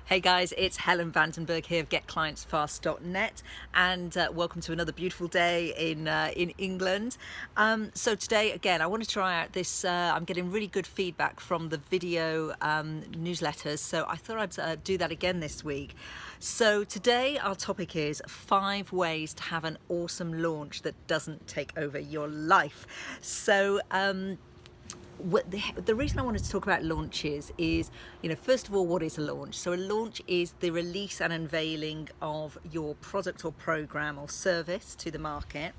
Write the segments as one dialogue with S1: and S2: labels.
S1: Hey guys, it's Helen Vandenberg here of GetClientsFast.net, and welcome to another beautiful day in England. So today, again, I want to try out this. I'm getting really good feedback from the video newsletters, so I thought I'd do that again this week. So today, our topic is 5 ways to have an awesome launch that doesn't take over your life. So. The reason I wanted to talk about launches is, first of all, what is a launch? So a launch is the release and unveiling of your product or program or service to the market.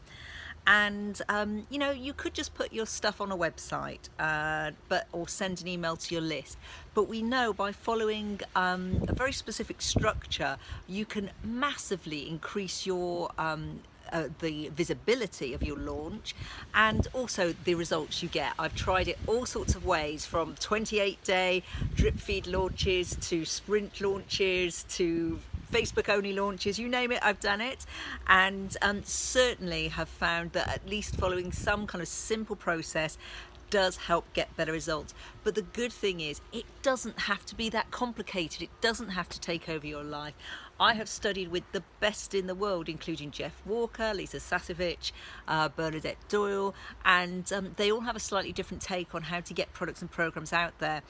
S1: And you could just put your stuff on a website, or send an email to your list. But we know by following a very specific structure, you can massively increase your the visibility of your launch and also the results you get. I've tried it all sorts of ways, from 28-day drip feed launches to sprint launches to Facebook only launches, you name it, I've done it, and certainly have found that at least following some kind of simple process does help get better results. But the good thing is, it doesn't have to be that complicated. It doesn't have to take over your life. I have studied with the best in the world, including Jeff Walker, Lisa Sasevich, Bernadette Doyle, and they all have a slightly different take on how to get products and programs out there.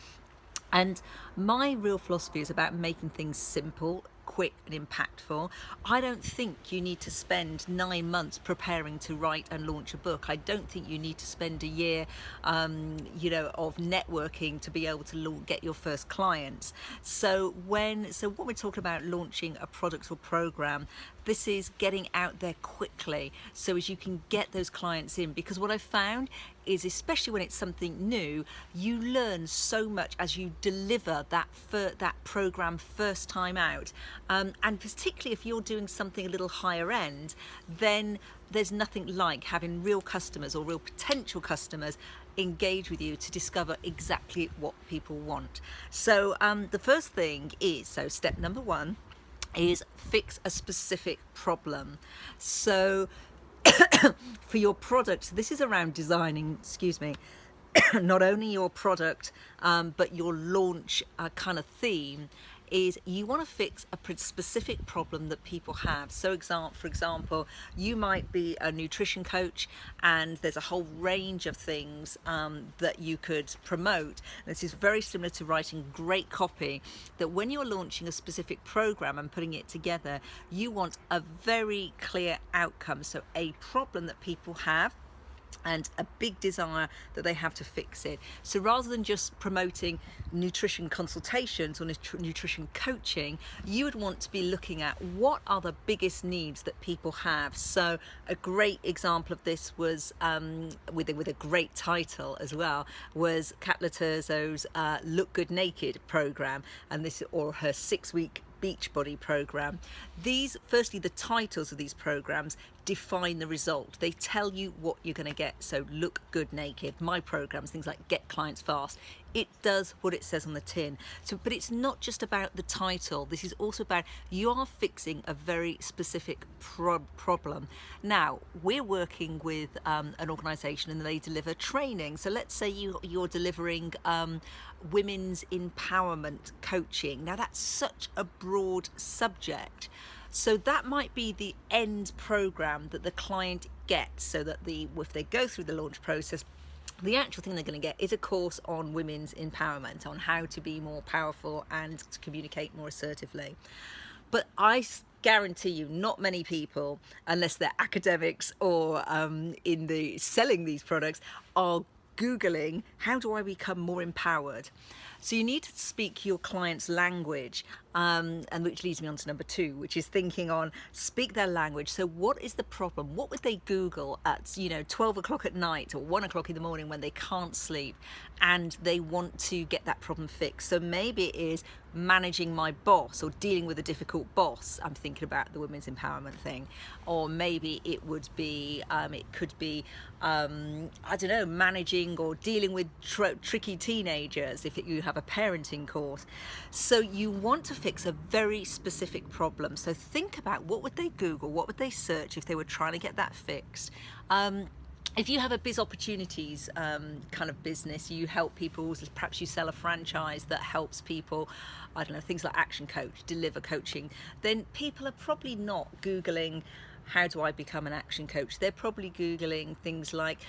S1: And my real philosophy is about making things simple, quick and impactful. I don't think you need to spend 9 months preparing to write and launch a book. I don't think you need to spend a year of networking to be able to get your first clients. So when we're talking about launching a product or program, this is getting out there quickly so as you can get those clients in, because what I've found is, especially when it's something new, you learn so much as you deliver that program first time out, and particularly if you're doing something a little higher end, then there's nothing like having real customers or real potential customers engage with you to discover exactly what people want. So the first thing is, step number 1 is fix a specific problem. So for your product, this is around designing, not only your product, but your launch kind of theme, is you want to fix a specific problem that people have. So for example, you might be a nutrition coach and there's a whole range of things that you could promote. This is very similar to writing great copy, that when you're launching a specific program and putting it together, you want a very clear outcome. So a problem that people have and a big desire that they have to fix it. So rather than just promoting nutrition consultations or nutrition coaching, you would want to be looking at what are the biggest needs that people have. So a great example of this was, with a great title as well, was Kat Laterzo's Look Good Naked program, and or her 6-week Beachbody program. Firstly, the titles of these programs define the result. They tell you what you're going to get. So Look Good Naked, my programs, things like Get Clients Fast, it does what it says on the tin. But it's not just about the title. This is also about, you are fixing a very specific problem. Now, we're working with an organisation and they deliver training. So let's say you're delivering women's empowerment coaching. Now, that's such a broad subject. So that might be the end program that the client gets, so that if they go through the launch process, the actual thing they're going to get is a course on women's empowerment, on how to be more powerful and to communicate more assertively. But I guarantee you, not many people, unless they're academics or in the selling these products, are Googling, how do I become more empowered? So you need to speak your client's language, and which leads me on to number 2, which is thinking on speak their language. So what is the problem? What would they Google at 12 o'clock at night or 1 o'clock in the morning when they can't sleep and they want to get that problem fixed? So maybe it is managing my boss or dealing with a difficult boss. I'm thinking about the women's empowerment thing. Or maybe it would be, managing or dealing with tricky teenagers if you have a parenting course. So you want to fix a very specific problem. So think about, what would they Google, what would they search if they were trying to get that fixed? if you have a biz opportunities kind of business, you help people, perhaps you sell a franchise that helps people, I don't know, things like Action Coach, Deliver Coaching, then people are probably not Googling, how do I become an action coach? They're probably Googling things like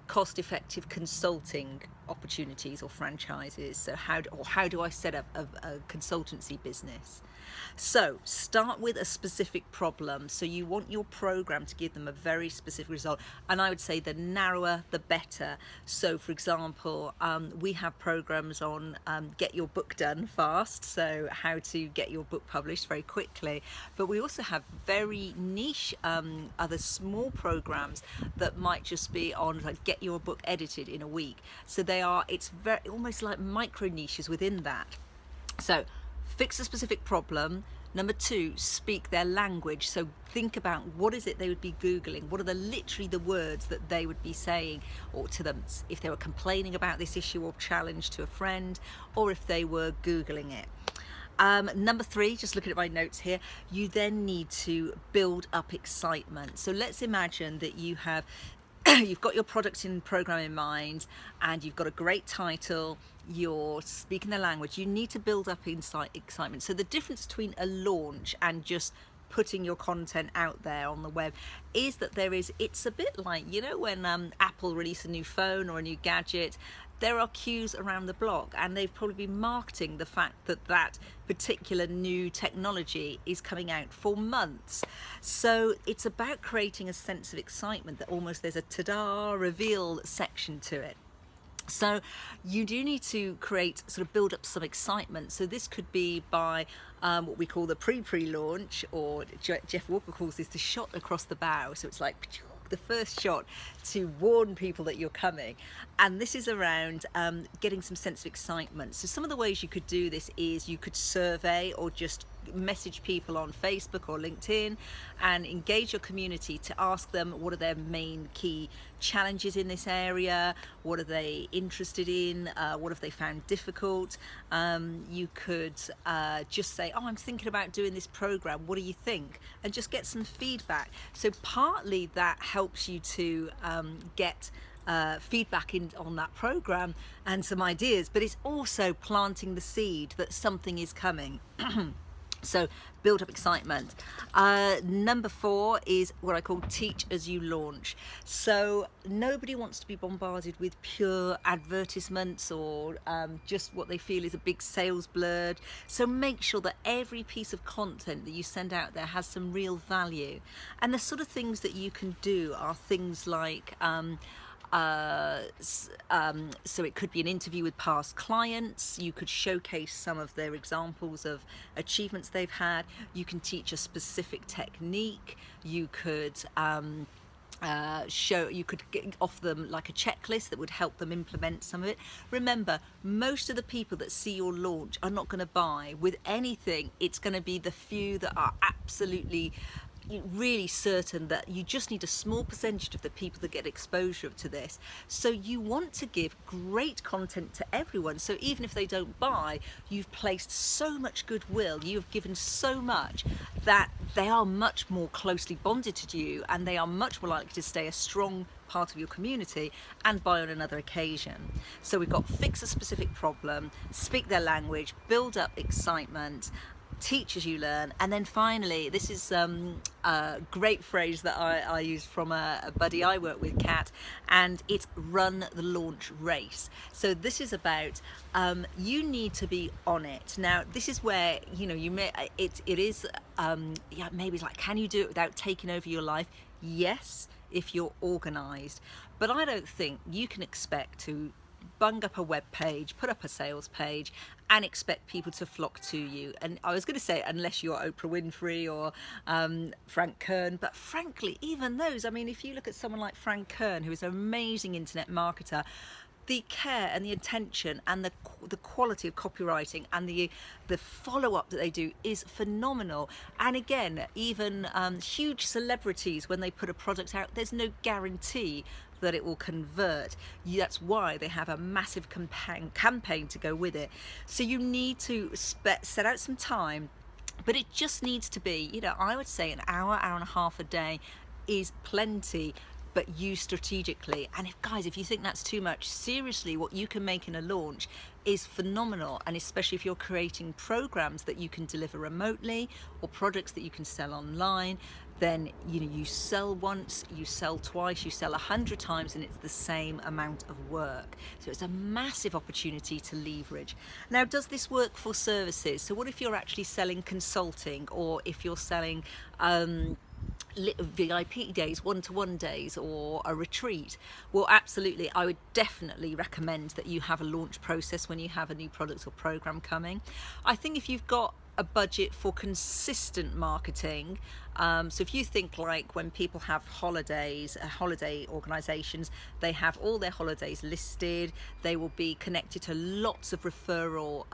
S1: cost-effective consulting opportunities or franchises. So how do I set up a consultancy business? So start with a specific problem. So you want your program to give them a very specific result, and I would say the narrower the better. So for example, we have programs on get your book done fast, so how to get your book published very quickly, but we also have very niche other small programs that might just be on like get your book edited in a week. So it's very almost like micro niches within that. So fix a specific problem. Number two, speak their language. So think about what is it they would be Googling? What are literally the words that they would be saying, or to them if they were complaining about this issue or challenge to a friend, or if they were Googling it. Number three, just looking at my notes here, you then need to build up excitement. So let's imagine that you've got your product and program in mind, and you've got a great title, you're speaking the language. You need to build up excitement. So the difference between a launch and just putting your content out there on the web is that it's a bit like, when Apple release a new phone or a new gadget, there are queues around the block, and they've probably been marketing the fact that particular new technology is coming out for months. So it's about creating a sense of excitement, that almost there's a ta-da reveal section to it. So you do need to build up some excitement. So this could be by what we call the pre-launch, or Jeff Walker calls this the shot across the bow. So it's like the first shot to warn people that you're coming, and this is around getting some sense of excitement. So some of the ways you could do this is you could survey or just message people on Facebook or LinkedIn and engage your community to ask them what are their main key challenges in this area, what are they interested in, what have they found difficult. You could just say, oh, I'm thinking about doing this program, what do you think, and just get some feedback. So partly that helps you to get feedback on that program and some ideas, but it's also planting the seed that something is coming. So build up excitement. Number four is what I call teach as you launch. So nobody wants to be bombarded with pure advertisements or just what they feel is a big sales blurb. So make sure that every piece of content that you send out there has some real value. And the sort of things that you can do are things like so it could be an interview with past clients. You could showcase some of their examples of achievements they've had. You can teach a specific technique. You could offer them like a checklist that would help them implement some of it. Remember, most of the people that see your launch are not going to buy. With anything, it's going to be the few that are absolutely really certain, that you just need a small percentage of the people that get exposure to this. So you want to give great content to everyone, so even if they don't buy, you've placed so much goodwill, you've given so much that they are much more closely bonded to you, and they are much more likely to stay a strong part of your community and buy on another occasion. So we've got fix a specific problem, speak their language, build up excitement, teach as you learn, and then finally, this is a great phrase that I use from a buddy I work with, Kat, and it's run the launch race. So this is about you need to be on it. Now this is where you may it is maybe it's like, can you do it without taking over your life? Yes, if you're organized, but I don't think you can expect to bung up a web page, put up a sales page, and expect people to flock to you. And I was going to say, unless you're Oprah Winfrey or Frank Kern, but frankly, even those, I mean, if you look at someone like Frank Kern, who is an amazing internet marketer, the care and the attention and the quality of copywriting and the follow-up that they do is phenomenal. And again, even huge celebrities, when they put a product out, there's no guarantee that it will convert. That's why they have a massive campaign to go with it. So you need to set out some time, but it just needs to be, I would say an hour and a half a day is plenty. but used strategically. And if you think that's too much, seriously, what you can make in a launch is phenomenal. And especially if you're creating programs that you can deliver remotely or products that you can sell online, then you sell once, you sell twice, you sell 100 times, and it's the same amount of work. So it's a massive opportunity to leverage. Now, does this work for services? So what if you're actually selling consulting, or if you're selling VIP days, one-to-one days, or a retreat? Well, absolutely, I would definitely recommend that you have a launch process when you have a new product or program coming. I think if you've got a budget for consistent marketing, so if you think like when people have holidays, holiday organizations, they have all their holidays listed, they will be connected to lots of referral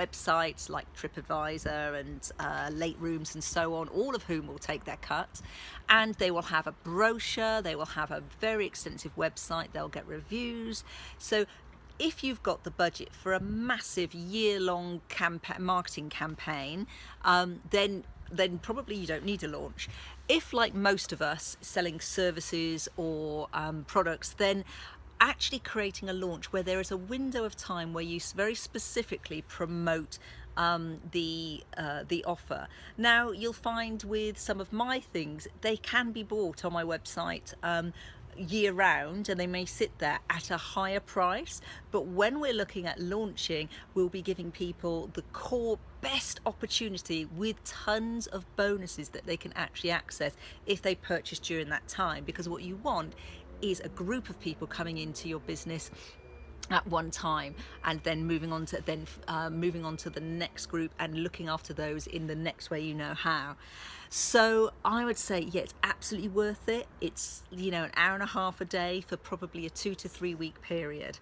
S1: websites like TripAdvisor and Late Rooms and so on, all of whom will take their cut, and they will have a brochure, they will have a very extensive website, they'll get reviews. So if you've got the budget for a massive year-long marketing campaign, then probably you don't need a launch. If, like most of us, selling services or products, then actually creating a launch where there is a window of time where you very specifically promote the offer. Now, you'll find with some of my things, they can be bought on my website year round, and they may sit there at a higher price, but when we're looking at launching, we'll be giving people the core best opportunity with tons of bonuses that they can actually access if they purchase during that time, because what you want is a group of people coming into your business at one time, and then moving on to the next group and looking after those in the next way you know how. So I would say, yeah, it's absolutely worth it. It's an hour and a half a day for probably a 2 to 3 week period.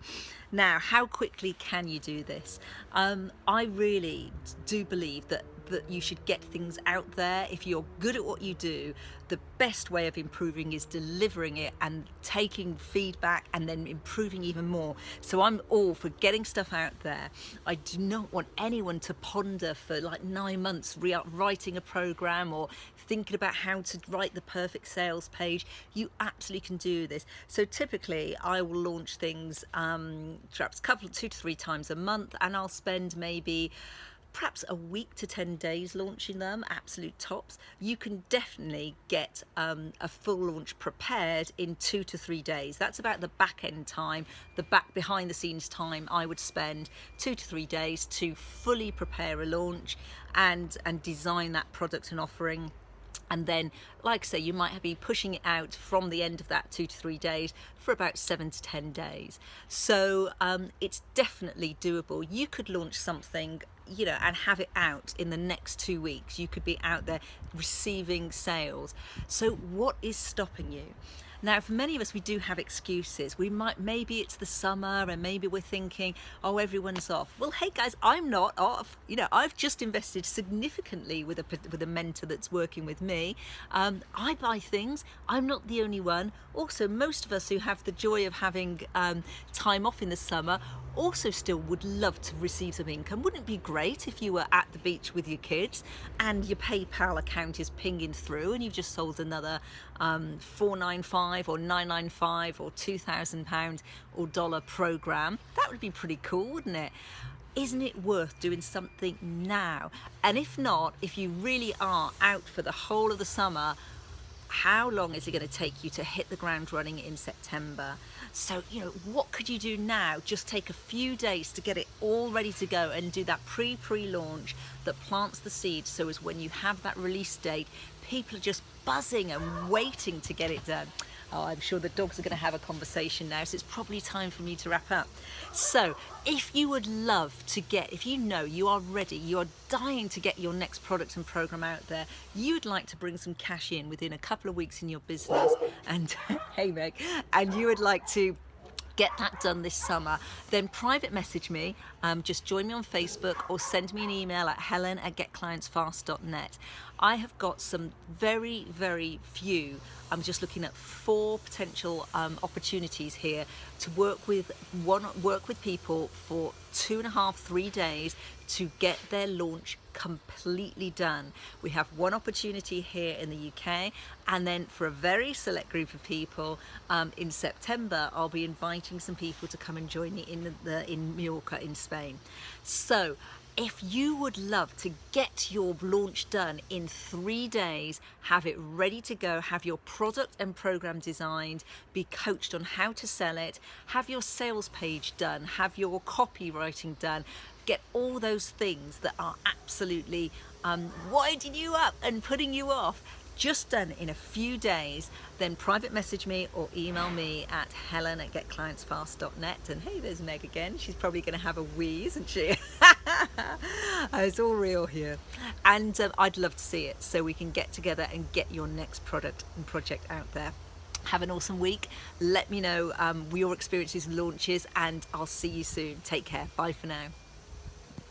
S1: Now, how quickly can you do this? I really do believe that you should get things out there. If you're good at what you do, the best way of improving is delivering it and taking feedback and then improving even more. So I'm all for getting stuff out there. I do not want anyone to ponder for like 9 months writing a program or thinking about how to write the perfect sales page. You absolutely can do this. So typically I will launch things perhaps 2 to 3 times a month, and I'll spend maybe perhaps a week to 10 days launching them, absolute tops. You can definitely get a full launch prepared in 2 to 3 days. That's about the back end time, the behind the scenes time I would spend 2 to 3 days to fully prepare a launch and design that product and offering. And then, like I say, you might be pushing it out from the end of that 2 to 3 days for about 7 to 10 days. So it's definitely doable. You could launch something, and have it out in the next 2 weeks. You could be out there receiving sales. So what is stopping you? Now, for many of us, we do have excuses. Maybe it's the summer, and maybe we're thinking, oh, everyone's off. Well, hey guys, I'm not off. I've just invested significantly with a mentor that's working with me. I buy things. I'm not the only one. Also, most of us who have the joy of having time off in the summer also still would love to receive some income. Wouldn't it be great if you were at the beach with your kids and your PayPal account is pinging through and you've just sold another $495 or $995 or £2,000 or dollar program? That would be pretty cool, wouldn't it? Isn't it worth doing something now? And if not, if you really are out for the whole of the summer, how long is it going to take you to hit the ground running in September? So, what could you do now? Just take a few days to get it all ready to go and do that pre-launch that plants the seed, so as when you have that release date, people are just buzzing and waiting to get it done. Oh, I'm sure the dogs are going to have a conversation now, so it's probably time for me to wrap up. So if you would love to if you are ready, you are dying to get your next product and program out there, you would like to bring some cash in within a couple of weeks in your business, and hey Meg, and you would like to get that done this summer, then private message me, just join me on Facebook or send me an email at helen@getclientsfast.net. I have got some very, very few I'm just looking at 4 potential opportunities here to work with people for 2.5, 3 days to get their launch completely done. We have one opportunity here in the UK, and then for a very select group of people in September, I'll be inviting some people to come and join me in Mallorca in Spain. So if you would love to get your launch done in 3 days, have it ready to go, have your product and program designed, be coached on how to sell it, have your sales page done, have your copywriting done, get all those things that are absolutely winding you up and putting you off, just done in a few days, then private message me or email me at helen@getclientsfast.net. And hey, there's Meg again. She's probably going to have a wee, isn't she? It's all real here. And I'd love to see it, so we can get together and get your next product and project out there. Have an awesome week. Let me know your experiences and launches, and I'll see you soon. Take care. Bye for now.